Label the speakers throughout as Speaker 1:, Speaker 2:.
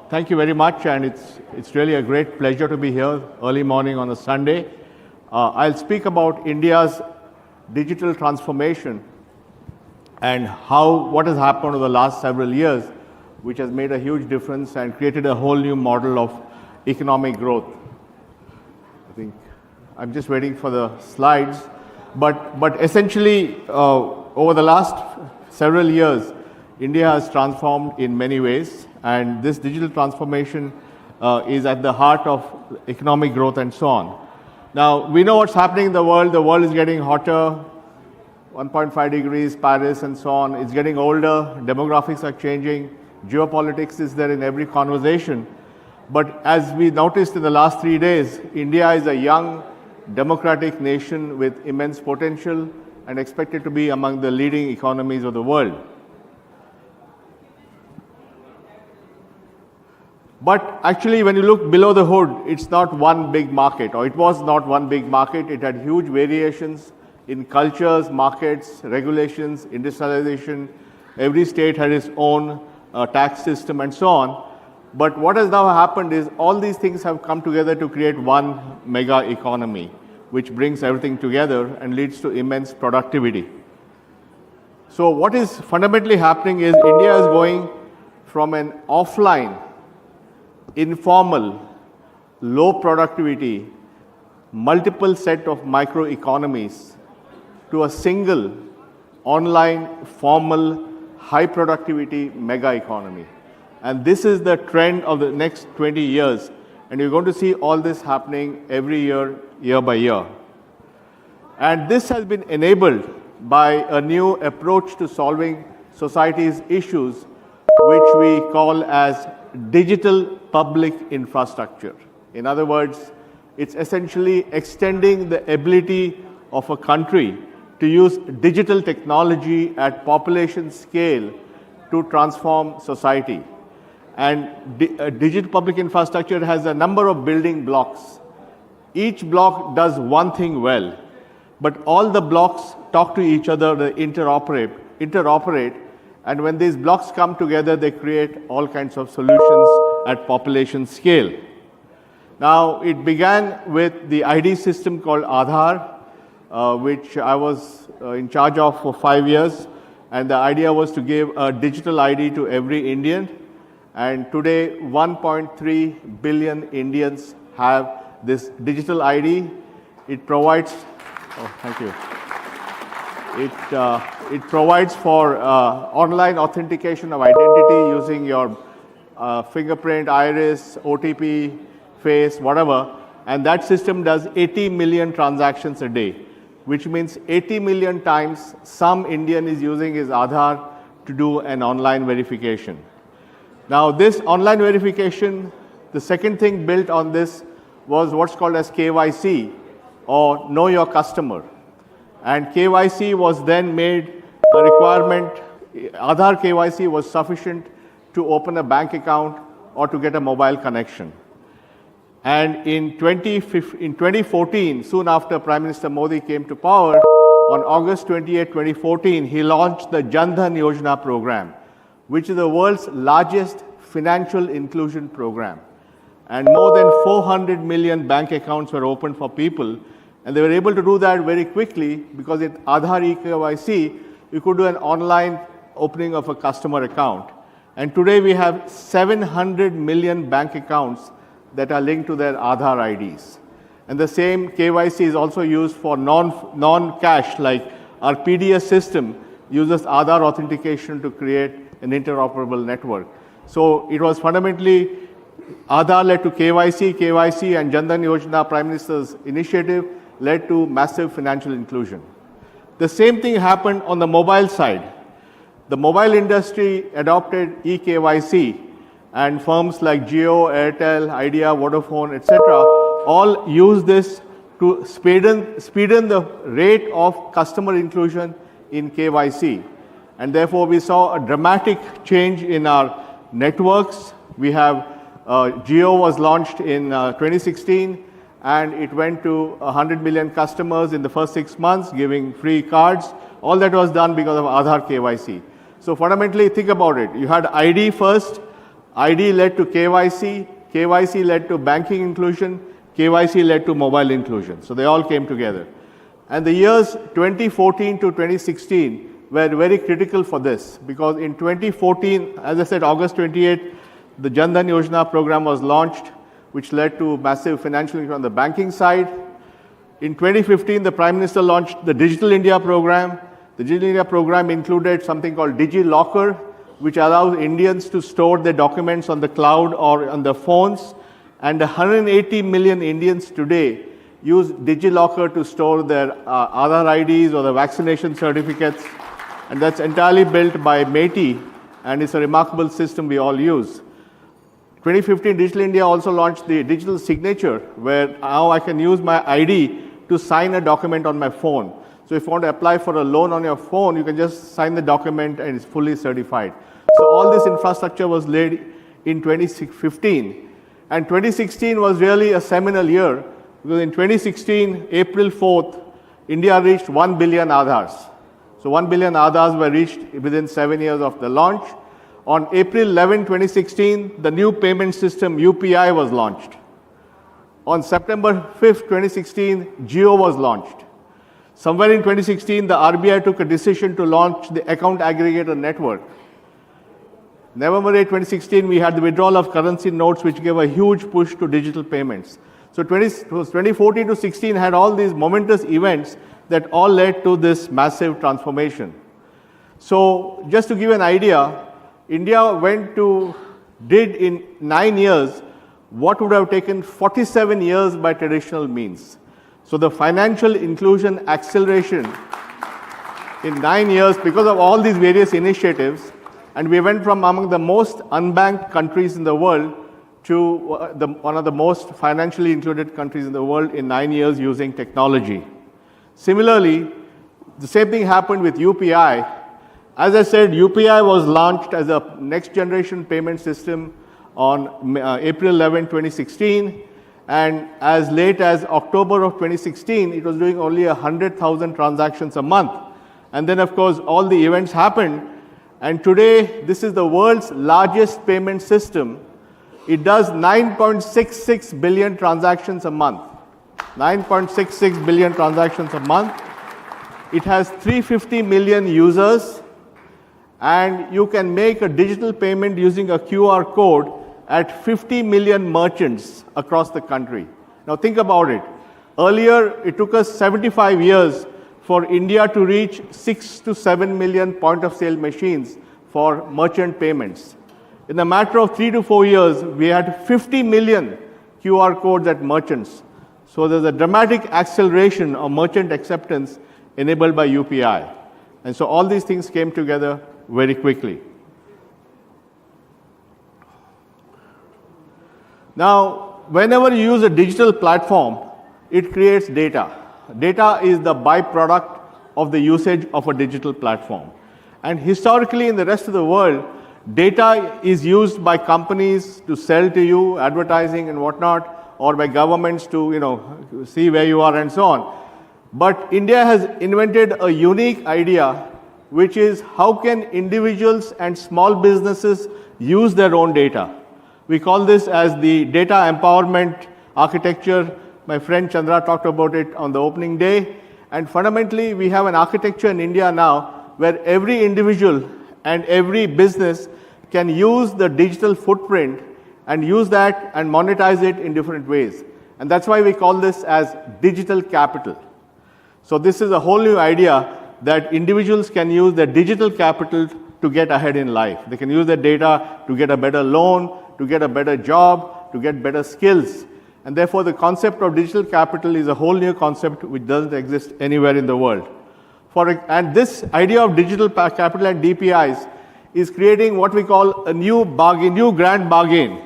Speaker 1: Thank you very much, and it's really a great pleasure to be here early morning on a Sunday. I'll speak about India's digital transformation and what has happened over the last several years, which has made a huge difference and created a whole new model of economic growth. I think I'm just waiting for the slides, but essentially over the last several years, India has transformed in many ways, and this digital transformation is at the heart of economic growth and so on. Now, we know what's happening in the world. The world is getting hotter, 1.5 degrees, Paris and so on. It's getting older, demographics are changing, geopolitics is there in every conversation. But as we noticed in the last 3 days, India is a young, democratic nation with immense potential and expected to be among the leading economies of the world. But actually, when you look below the hood, it's not one big market, or it was not one big market. It had huge variations in cultures, markets, regulations, industrialization. Every state had its own tax system and so on. But what has now happened is all these things have come together to create one mega economy, which brings everything together and leads to immense productivity. So what is fundamentally happening is India is going from an offline, informal, low productivity, multiple set of microeconomies to a single, online, formal, high productivity mega economy. And this is the trend of the next 20 years. And you're going to see all this happening every year, year by year. And this has been enabled by a new approach to solving society's issues, which we call as digital public infrastructure. In other words, it's essentially extending the ability of a country to use digital technology at population scale to transform society. And digital public infrastructure has a number of building blocks. Each block does one thing well, but all the blocks talk to each other, they interoperate, and when these blocks come together, they create all kinds of solutions at population scale. Now, it began with the ID system called Aadhaar, which I was in charge of for 5 years. And the idea was to give a digital ID to every Indian. And today, 1.3 billion Indians have this digital ID. It provides, thank you. It provides for online authentication of identity using your fingerprint, iris, OTP, face, whatever. And that system does 80 million transactions a day, which means 80 million times some Indian is using his Aadhaar to do an online verification. Now, this online verification, the second thing built on this was what's called as KYC, or Know Your Customer. And KYC was then made a requirement. Aadhaar KYC was sufficient to open a bank account or to get a mobile connection. And in 2014, soon after Prime Minister Modi came to power, on August 28, 2014, he launched the Jan Dhan Yojana program, which is the world's largest financial inclusion program. And more than 400 million bank accounts were opened for people. And they were able to do that very quickly because in Aadhaar eKYC, you could do an online opening of a customer account. And today we have 700 million bank accounts that are linked to their Aadhaar IDs. And the same KYC is also used for non-cash, like our PDS system uses Aadhaar authentication to create an interoperable network. So it was fundamentally Aadhaar led to KYC and Jan Dhan Yojana, Prime Minister's initiative, led to massive financial inclusion. The same thing happened on the mobile side. The mobile industry adopted eKYC, and firms like Jio, Airtel, Idea, Vodafone, etc. all use this to speeden the rate of customer inclusion in KYC. And therefore, we saw a dramatic change in our networks. We have Jio was launched in 2016, and it went to 100 million customers in the first 6 months, giving free cards. All that was done because of Aadhaar KYC. So fundamentally, think about it. You had ID first, ID led to KYC, KYC led to banking inclusion, KYC led to mobile inclusion. So they all came together. And the years 2014 to 2016 were very critical for this, because in 2014, as I said, August 28, the Jan Dhan Yojana program was launched, which led to massive financial inclusion on the banking side. In 2015, the Prime Minister launched the Digital India program. The Digital India program included something called DigiLocker, which allows Indians to store their documents on the cloud or on their phones. And 180 million Indians today use DigiLocker to store their Aadhaar IDs or the vaccination certificates. And that's entirely built by MeitY, and it's a remarkable system we all use. 2015, Digital India also launched the digital signature, where now I can use my ID to sign a document on my phone. So if you want to apply for a loan on your phone, you can just sign the document and it's fully certified. So all this infrastructure was laid in 2015. And 2016 was really a seminal year, because in 2016, April 4th, India reached 1 billion Aadhaars. So 1 billion Aadhaars were reached within 7 years of the launch. On April 11, 2016, the new payment system UPI was launched. On September 5th, 2016, Jio was launched. Somewhere in 2016, the RBI took a decision to launch the account aggregator network. November 8, 2016, we had the withdrawal of currency notes, which gave a huge push to digital payments. So 2014 to 16 had all these momentous events that all led to this massive transformation. So just to give an idea, India did in 9 years what would have taken 47 years by traditional means. So the financial inclusion acceleration in 9 years, because of all these various initiatives, and we went from among the most unbanked countries in the world to one of the most financially included countries in the world in 9 years using technology. Similarly, the same thing happened with UPI. As I said, UPI was launched as a next generation payment system on April 11, 2016. And as late as October of 2016, it was doing only 100,000 transactions a month. And then, of course, all the events happened. And today, this is the world's largest payment system. It does 9.66 billion transactions a month. 9.66 billion transactions a month. It has 350 million users. And you can make a digital payment using a QR code at 50 million merchants across the country. Now think about it. Earlier, it took us 75 years for India to reach 6 to 7 million point-of-sale machines for merchant payments. In a matter of 3 to 4 years, we had 50 million QR codes at merchants. So there's a dramatic acceleration of merchant acceptance enabled by UPI. And so all these things came together very quickly. Now, whenever you use a digital platform, it creates data. Data is the byproduct of the usage of a digital platform. And historically, in the rest of the world, data is used by companies to sell to you, advertising and whatnot, or by governments to see where you are and so on. But India has invented a unique idea, which is how can individuals and small businesses use their own data. We call this as the data empowerment architecture. My friend Chandra talked about it on the opening day. And fundamentally, we have an architecture in India now where every individual and every business can use the digital footprint and use that and monetize it in different ways. And that's why we call this as digital capital. So this is a whole new idea that individuals can use their digital capital to get ahead in life. They can use their data to get a better loan, to get a better job, to get better skills. And therefore, the concept of digital capital is a whole new concept which doesn't exist anywhere in the world. And this idea of digital capital and DPIs is creating what we call a new grand bargain.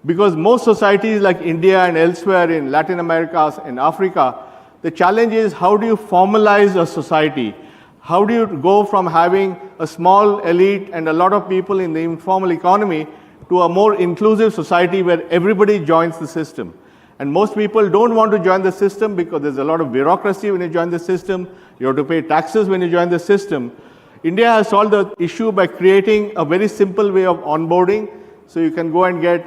Speaker 1: Because most societies like India and elsewhere in Latin America and Africa, the challenge is how do you formalize a society? How do you go from having a small elite and a lot of people in the informal economy to a more inclusive society where everybody joins the system? And most people don't want to join the system because there's a lot of bureaucracy when you join the system. You have to pay taxes when you join the system. India has solved the issue by creating a very simple way of onboarding. So you can go and get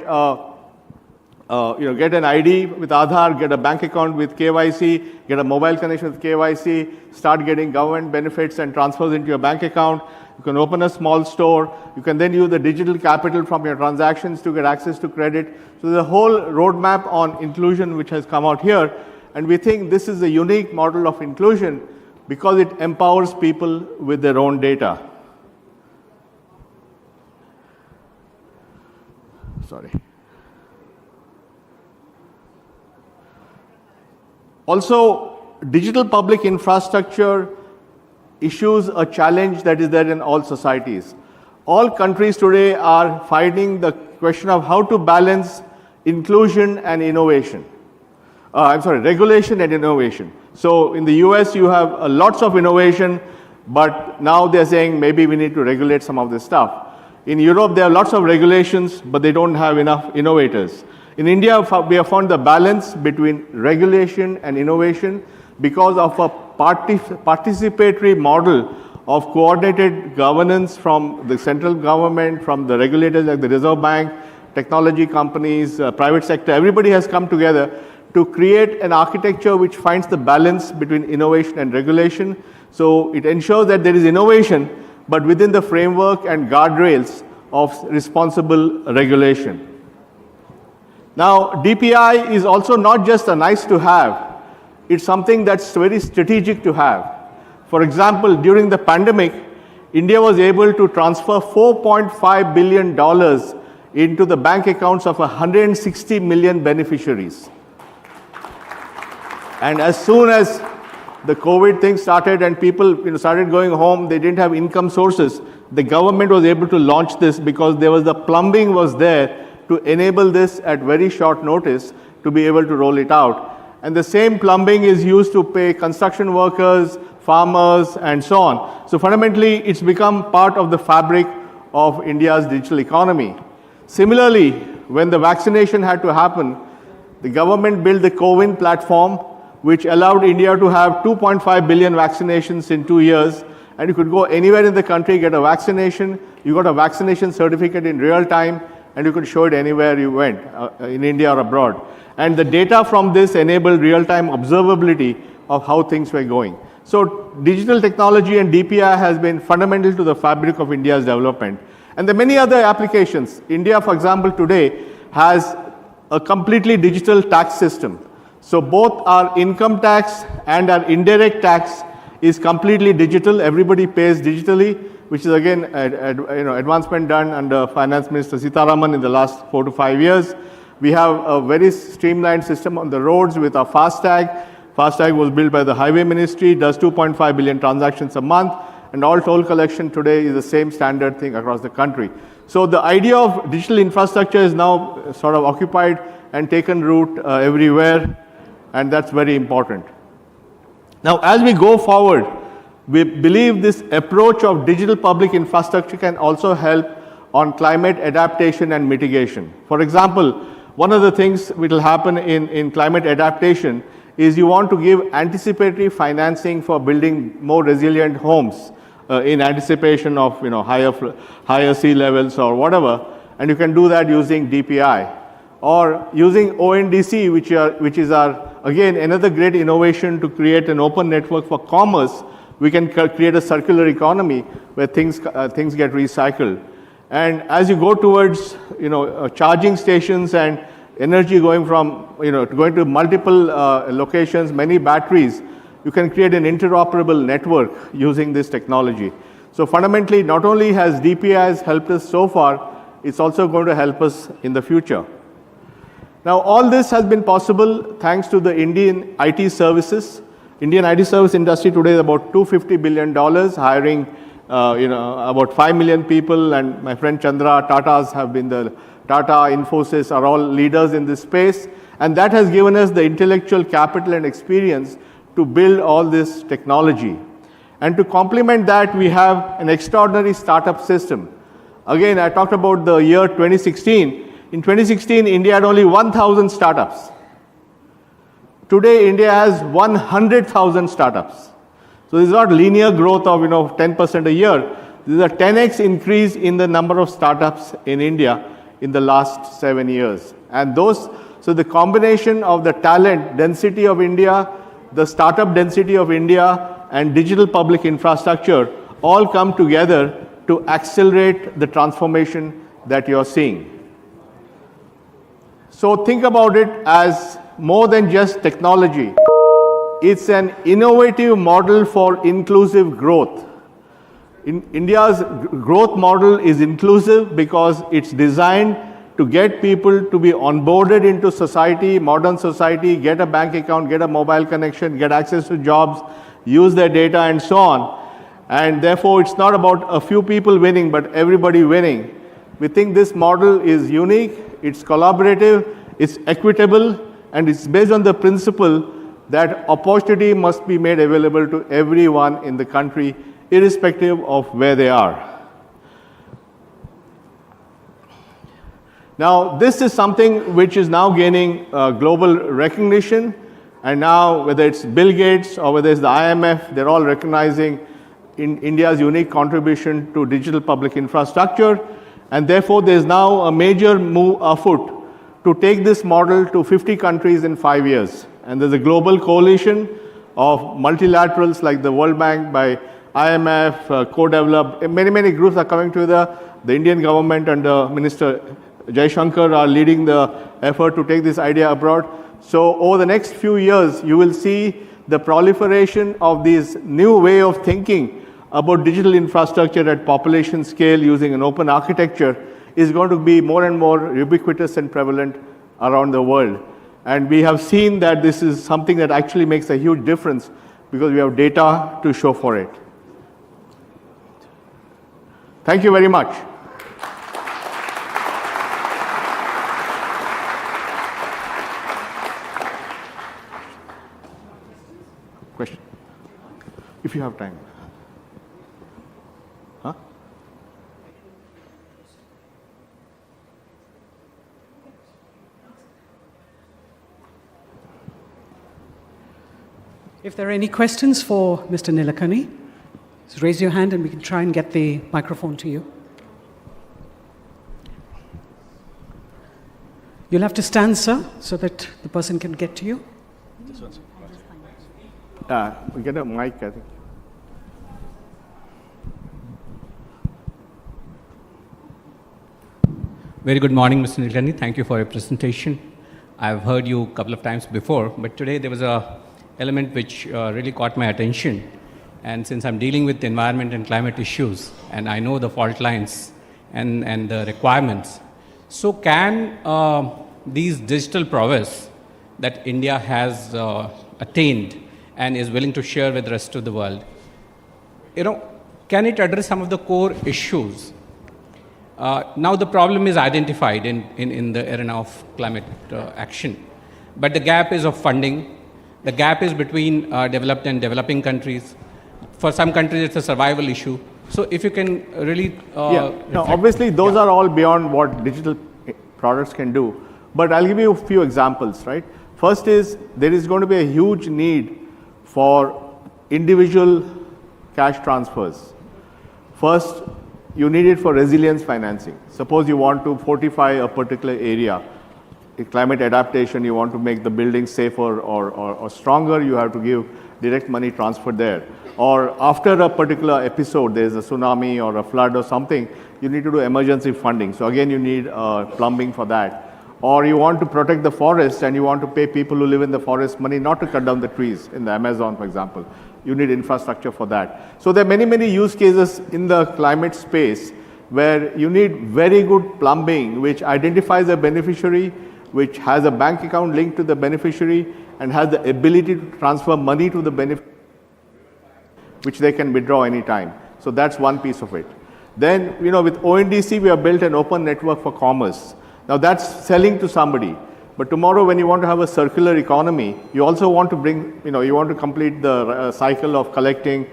Speaker 1: get an ID with Aadhaar, get a bank account with KYC, get a mobile connection with KYC, start getting government benefits and transfers into your bank account. You can open a small store. You can then use the digital capital from your transactions to get access to credit. So there's a whole roadmap on inclusion which has come out here. And we think this is a unique model of inclusion because it empowers people with their own data. Sorry. Also, digital public infrastructure issues a challenge that is there in all societies. All countries today are fighting the question of how to balance inclusion and innovation. Regulation and innovation. So in the US, you have lots of innovation, but now they're saying maybe we need to regulate some of this stuff. In Europe, there are lots of regulations, but they don't have enough innovators. In India, we have found the balance between regulation and innovation because of a participatory model of coordinated governance from the central government, from the regulators like the Reserve Bank, technology companies, private sector. Everybody has come together to create an architecture which finds the balance between innovation and regulation. So it ensures that there is innovation, but within the framework and guardrails of responsible regulation. Now, DPI is also not just a nice to have, it's something that's very strategic to have. For example, during the pandemic, India was able to transfer $4.5 billion into the bank accounts of 160 million beneficiaries. And as soon as the COVID thing started and people started going home, they didn't have income sources, the government was able to launch this because the plumbing was there to enable this at very short notice to be able to roll it out. And the same plumbing is used to pay construction workers, farmers, and so on. So fundamentally, it's become part of the fabric of India's digital economy. Similarly, when the vaccination had to happen, the government built the CoWIN platform, which allowed India to have 2.5 billion vaccinations in 2 years. And you could go anywhere in the country, get a vaccination, you got a vaccination certificate in real time, and you could show it anywhere you went, in India or abroad. And the data from this enabled real-time observability of how things were going. So digital technology and DPI has been fundamental to the fabric of India's development. And there are many other applications. India, for example, today has a completely digital tax system. So both our income tax and our indirect tax is completely digital. Everybody pays digitally, which is again advancement done under Finance Minister Sitharaman in the last 4 to 5 years. We have a very streamlined system on the roads with our FASTag. FASTag was built by the Highway Ministry, does 2.5 billion transactions a month, and all toll collection today is the same standard thing across the country. So the idea of digital infrastructure is now sort of occupied and taken root everywhere, and that's very important. Now, as we go forward, we believe this approach of digital public infrastructure can also help on climate adaptation and mitigation. For example, one of the things which will happen in climate adaptation is you want to give anticipatory financing for building more resilient homes in anticipation of higher sea levels or whatever, and you can do that using DPI. Or using ONDC, which is our, again, another great innovation to create an open network for commerce. We can create a circular economy where things get recycled. And as you go towards, charging stations and energy going from, going to multiple locations, many batteries, you can create an interoperable network using this technology. So fundamentally, not only has DPIs helped us so far, it's also going to help us in the future. Now, all this has been possible thanks to the Indian IT services. Indian IT service industry today is about $250 billion, hiring about 5 million people, and my friend Chandra, Tata's have been Tata, Infosys are all leaders in this space, and that has given us the intellectual capital and experience to build all this technology. And to complement that, we have an extraordinary startup system. Again, I talked about the year 2016. In 2016, India had only 1,000 startups. Today, India has 100,000 startups. So this is not linear growth of 10% a year. This is a 10x increase in the number of startups in India in the last 7 years. And so the combination of the talent density of India, the startup density of India, and digital public infrastructure all come together to accelerate the transformation that you're seeing. So think about it as more than just technology. It's an innovative model for inclusive growth. India's growth model is inclusive because it's designed to get people to be onboarded into society, modern society, get a bank account, get a mobile connection, get access to jobs, use their data, and so on. And therefore, it's not about a few people winning, but everybody winning. We think this model is unique, it's collaborative, it's equitable, and it's based on the principle that opportunity must be made available to everyone in the country, irrespective of where they are. Now, this is something which is now gaining global recognition, and now whether it's Bill Gates or whether it's the IMF, they're all recognizing India's unique contribution to digital public infrastructure, and therefore there's now a major move afoot to take this model to 50 countries in 5 years. And there's a global coalition of multilaterals like the World Bank, by IMF, co-developed, many groups are coming together. The Indian government and Minister Jaishankar are leading the effort to take this idea abroad. So over the next few years, you will see the proliferation of this new way of thinking about digital infrastructure at population scale using an open architecture is going to be more and more ubiquitous and prevalent around the world. And we have seen that this is something that actually makes a huge difference because we have data to show for it. Thank you very much. Question? If you have time. Huh?
Speaker 2: If there are any questions for Mr. Nilekani, just raise your hand and we can try and get the microphone to you. You'll have to stand, sir, so that the person can get to you.
Speaker 1: We get a mic, I think.
Speaker 3: Very good morning, Mr. Nilekani. Thank you for your presentation. I've heard you a couple of times before, but today there was a element which really caught my attention. And since I'm dealing with environment and climate issues, and I know the fault lines and the requirements, so can these digital prowess that India has attained and is willing to share with the rest of the world, can it address some of the core issues? Now the problem is identified in the arena of climate action, but the gap is of funding, the gap is between developed and developing countries. For some countries, it's a survival issue. So if you can really...
Speaker 1: obviously those are all beyond what digital products can do. But I'll give you a few examples, right? First is, there is going to be a huge need for individual cash transfers. First, you need it for resilience financing. Suppose you want to fortify a particular area, climate adaptation, you want to make the buildings safer or stronger, you have to give direct money transfer there. Or after a particular episode, there's a tsunami or a flood or something, you need to do emergency funding. So again, you need plumbing for that. Or you want to protect the forest and you want to pay people who live in the forest money not to cut down the trees in the Amazon, for example. You need infrastructure for that. So there are many use cases in the climate space where you need very good plumbing, which identifies a beneficiary, which has a bank account linked to the beneficiary and has the ability to transfer money to the beneficiary, which they can withdraw anytime. So that's one piece of it. Then, with ONDC, we have built an open network for commerce. Now that's selling to somebody. But tomorrow, when you want to have a circular economy, you also want to bring, you want to complete the cycle of collecting,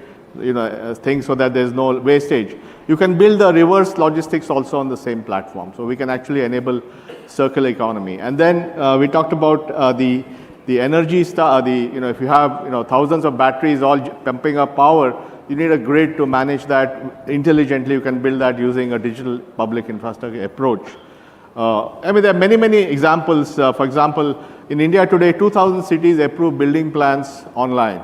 Speaker 1: things so that there's no wastage. You can build the reverse logistics also on the same platform. So we can actually enable circular economy. And then we talked about the energy if you have thousands of batteries all pumping up power, you need a grid to manage that intelligently. You can build that using a digital public infrastructure approach. I mean, there are many, many examples. For example, in India today, 2,000 cities approve building plans online.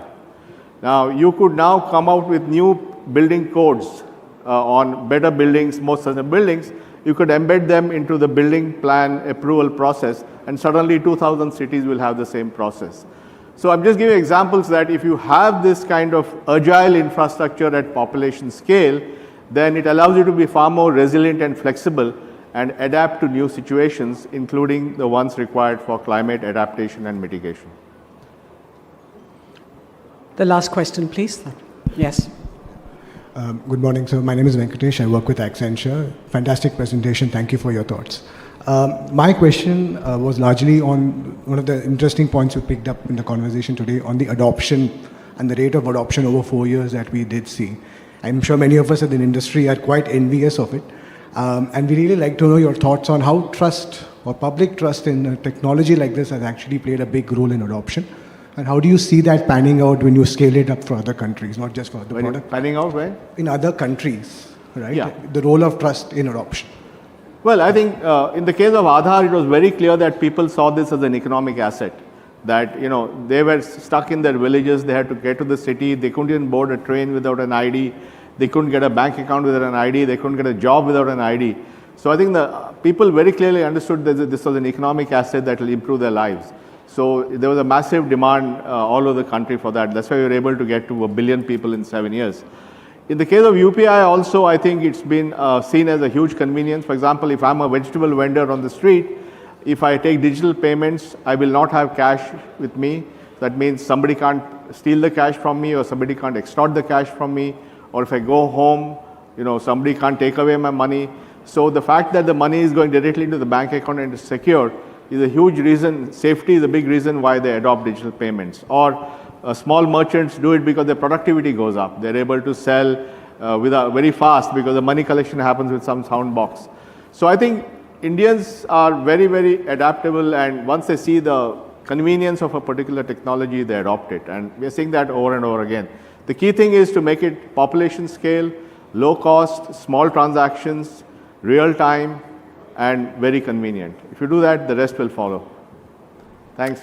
Speaker 1: Now, you could now come out with new building codes on better buildings, more sustainable buildings. You could embed them into the building plan approval process, and suddenly 2,000 cities will have the same process. So I'm just giving examples that if you have this kind of agile infrastructure at population scale, then it allows you to be far more resilient and flexible and adapt to new situations, including the ones required for climate adaptation and mitigation.
Speaker 2: The last question, please. Yes.
Speaker 4: Good morning, sir. My name is Venkatesh. I work with Accenture. Fantastic presentation. Thank you for your thoughts. My question was largely on one of the interesting points you picked up in the conversation today on the adoption and the rate of adoption over 4 years that we did see. I'm sure many of us in the industry are quite envious of it. And we really like to know your thoughts on how trust or public trust in technology like this has actually played a big role in adoption. And how do you see that panning out when you scale it up for other countries, not just for the product?
Speaker 1: Panning out where?
Speaker 4: In other countries, right?
Speaker 1: Yeah.
Speaker 4: The role of trust in adoption.
Speaker 1: Well, I think in the case of Aadhaar, it was very clear that people saw this as an economic asset. That, you know, they were stuck in their villages, they had to get to the city, they couldn't even board a train without an ID, they couldn't get a bank account without an ID, they couldn't get a job without an ID. So I think the people very clearly understood that this was an economic asset that will improve their lives. So there was a massive demand all over the country for that. That's why we were able to get to 1 billion people in 7 years. In the case of UPI also, I think it's been seen as a huge convenience. For example, if I'm a vegetable vendor on the street, if I take digital payments, I will not have cash with me. That means somebody can't steal the cash from me, or somebody can't extort the cash from me, or if I go home, you know, somebody can't take away my money. So the fact that the money is going directly into the bank account and is secure is a huge reason. Safety is a big reason why they adopt digital payments. Or small merchants do it because their productivity goes up. They're able to sell very fast because the money collection happens with some sound box. So I think Indians are very, very adaptable, and once they see the convenience of a particular technology, they adopt it. And we're seeing that over and over again. The key thing is to make it population scale, low cost, small transactions, real time, and very convenient. If you do that, the rest will follow. Thanks.